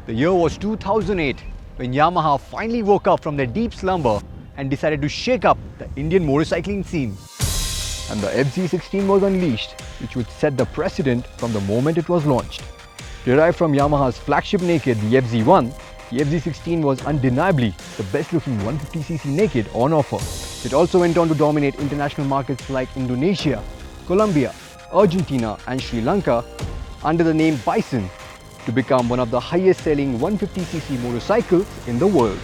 The year was 2008 when Yamaha finally woke up from their deep slumber and decided to shake up the Indian motorcycling scene. And the FZ16 was unleashed, which would set the precedent from the moment it was launched. Derived from Yamaha's flagship naked, the FZ1, the FZ16 was undeniably the best looking 150cc naked on offer. It also went on to dominate international markets like Indonesia, Colombia, Argentina and Sri Lanka under the name Bison, to become one of the highest selling 150cc motorcycles in the world.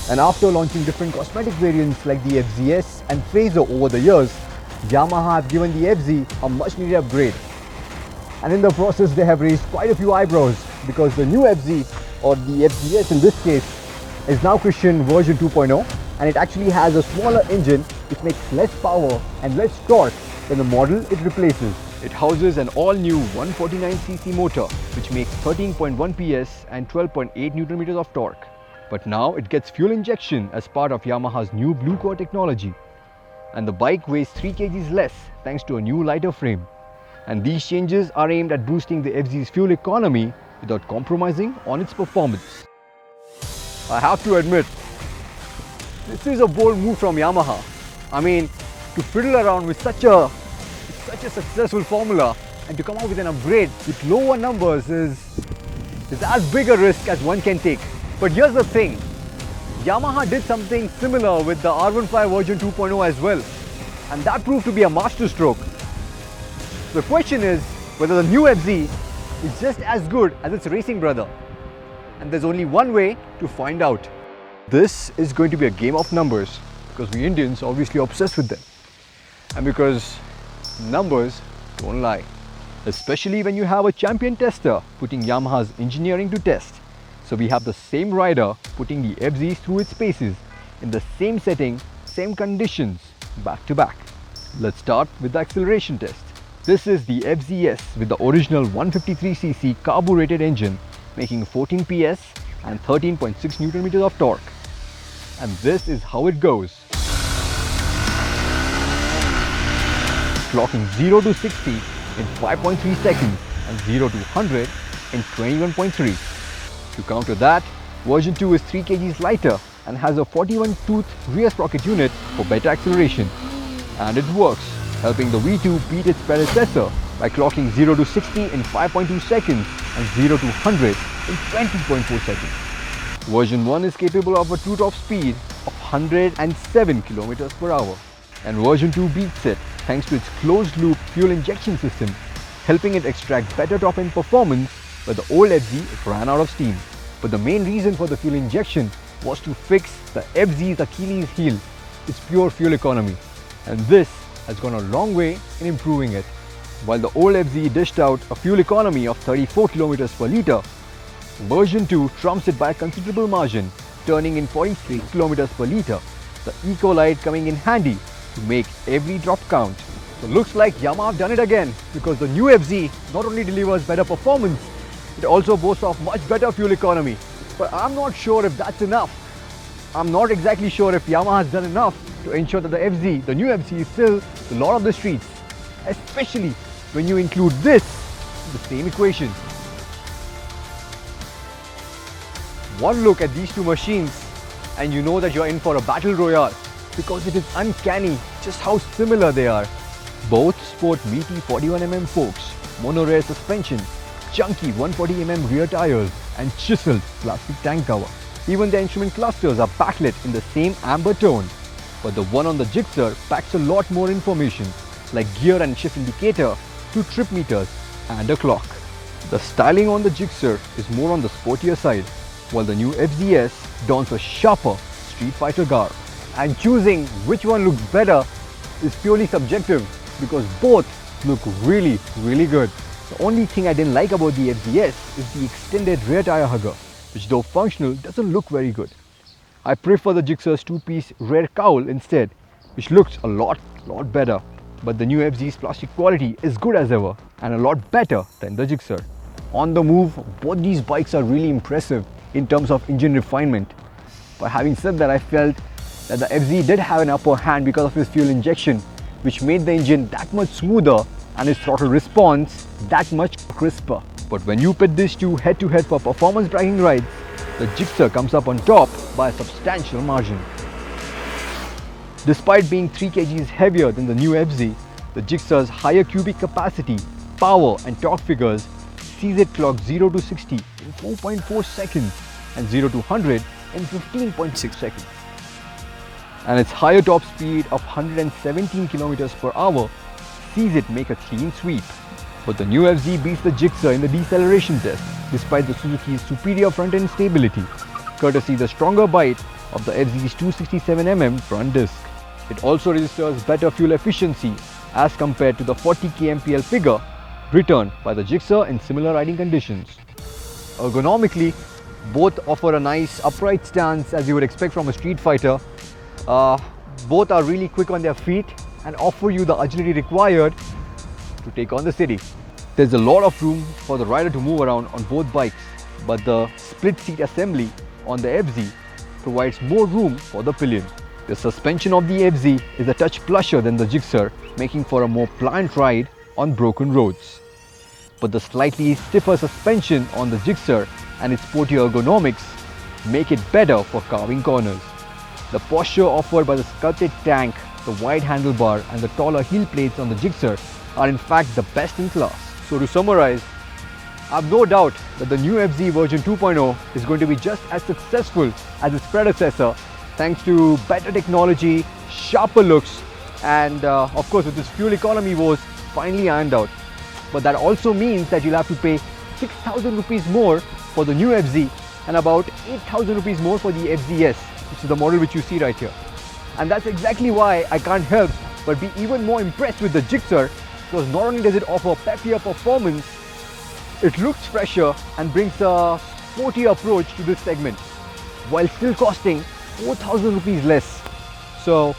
And after launching different cosmetic variants like the FZS and Phaser over the years, Yamaha have given the FZ a much needed upgrade. And in the process they have raised quite a few eyebrows, because the new FZ, or the FZS in this case, is now Christian version 2.0, and it actually has a smaller engine which makes less power and less torque than the model it replaces. It houses an all-new 149cc motor which makes 13.1 PS and 12.8 Nm of torque. But now it gets fuel injection as part of Yamaha's new Blue Core technology. And the bike weighs 3 kgs less thanks to a new lighter frame. And these changes are aimed at boosting the FZ's fuel economy without compromising on its performance. I have to admit, this is a bold move from Yamaha. I mean, to fiddle around with such a successful formula and to come out with an upgrade with lower numbers is as big a risk as one can take. But here's the thing, Yamaha did something similar with the R15 version 2.0 as well, and that proved to be a masterstroke. The question is whether the new FZ is just as good as its racing brother, and there's only one way to find out. This is going to be a game of numbers, because we Indians are obviously obsessed with them, and because numbers don't lie, especially when you have a champion tester putting Yamaha's engineering to test. So we have the same rider putting the FZs through its paces in the same setting, same conditions, back to back. Let's start with the acceleration test. This is the FZS with the original 153cc carbureted engine making 14 PS and 13.6 Nm of torque. And this is how it goes. Clocking 0 to 60 in 5.3 seconds and 0 to 100 in 21.3. To counter that, version 2 is 3 kgs lighter and has a 41-tooth rear sprocket unit for better acceleration. And it works, helping the V2 beat its predecessor by clocking 0 to 60 in 5.2 seconds and 0 to 100 in 20.4 seconds. Version 1 is capable of a true top speed of 107 km per hour. And version 2 beats it thanks to its closed-loop fuel injection system, helping it extract better top-end performance where the old FZ ran out of steam. But the main reason for the fuel injection was to fix the FZ's Achilles heel, its pure fuel economy. And this has gone a long way in improving it. While the old FZ dished out a fuel economy of 34 km per litre, version 2 trumps it by a considerable margin, turning in 43 km per litre, the Eco Light coming in handy to make every drop count. So looks like Yamaha have done it again, because the new FZ not only delivers better performance, it also boasts of much better fuel economy. But I'm not sure if that's enough. I'm not exactly sure if Yamaha has done enough to ensure that the FZ, the new FZ, is still the lord of the streets, especially when you include this in the same equation. One look at these two machines and you know that you're in for a battle royale, because it is uncanny just how similar they are. Both sport meaty 41mm forks, mono-rear suspension, chunky 140mm rear tires and chiseled plastic tank cover. Even the instrument clusters are backlit in the same amber tone, but the one on the Gixxer packs a lot more information, like gear and shift indicator, 2 trip meters and a clock. The styling on the Gixxer is more on the sportier side, while the new FZS dons a sharper Street Fighter garb. And choosing which one looks better is purely subjective, because both look really good. The only thing I didn't like about the FZS is the extended rear tire hugger, which though functional doesn't look very good. I prefer the Gixxer's 2-piece rear cowl instead, which looks a lot better. But the new FZ's plastic quality is good as ever and a lot better than the Gixxer. On the move, both these bikes are really impressive in terms of engine refinement. But having said that, I felt that the FZ did have an upper hand because of its fuel injection, which made the engine that much smoother and its throttle response that much crisper. But when you pit these two head-to-head for performance bragging rides, the Gixxer comes up on top by a substantial margin. Despite being 3 kgs heavier than the new FZ, the Gixxer's higher cubic capacity, power and torque figures sees it clock 0 to 60 in 4.4 seconds and 0 to 100 in 15.6 seconds. And its higher top speed of 117 km per hour sees it make a clean sweep. But the new FZ beats the Gixxer in the deceleration test despite the Suzuki's superior front-end stability, courtesy the stronger bite of the FZ's 267mm front disc. It also registers better fuel efficiency as compared to the 40 kmpl figure returned by the Gixxer in similar riding conditions. Ergonomically, both offer a nice upright stance as you would expect from a street fighter. Both are really quick on their feet and offer you the agility required to take on the city. There's a lot of room for the rider to move around on both bikes, but the split seat assembly on the FZ provides more room for the pillion. The suspension of the FZ is a touch plusher than the Gixxer, making for a more pliant ride on broken roads. But the slightly stiffer suspension on the Gixxer and its sporty ergonomics make it better for carving corners. The posture offered by the sculpted tank, the wide handlebar and the taller heel plates on the Gixxer are in fact the best in class. So to summarize, I have no doubt that the new FZ version 2.0 is going to be just as successful as its predecessor thanks to better technology, sharper looks and of course with this fuel economy woes finally ironed out. But that also means that you'll have to pay 6,000 rupees more for the new FZ and about 8,000 rupees more for the FZS, which is the model which you see right here. And that's exactly why I can't help but be even more impressed with the Gixxer, because not only does it offer peppier performance, it looks fresher and brings a sporty approach to this segment while still costing 4,000 rupees less. So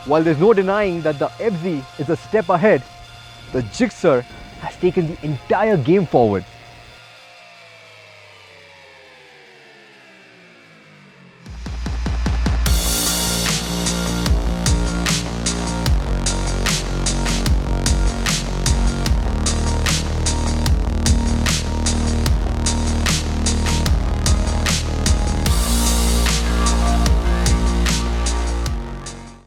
while there's no denying that the FZ is a step ahead, the Gixxer has taken the entire game forward.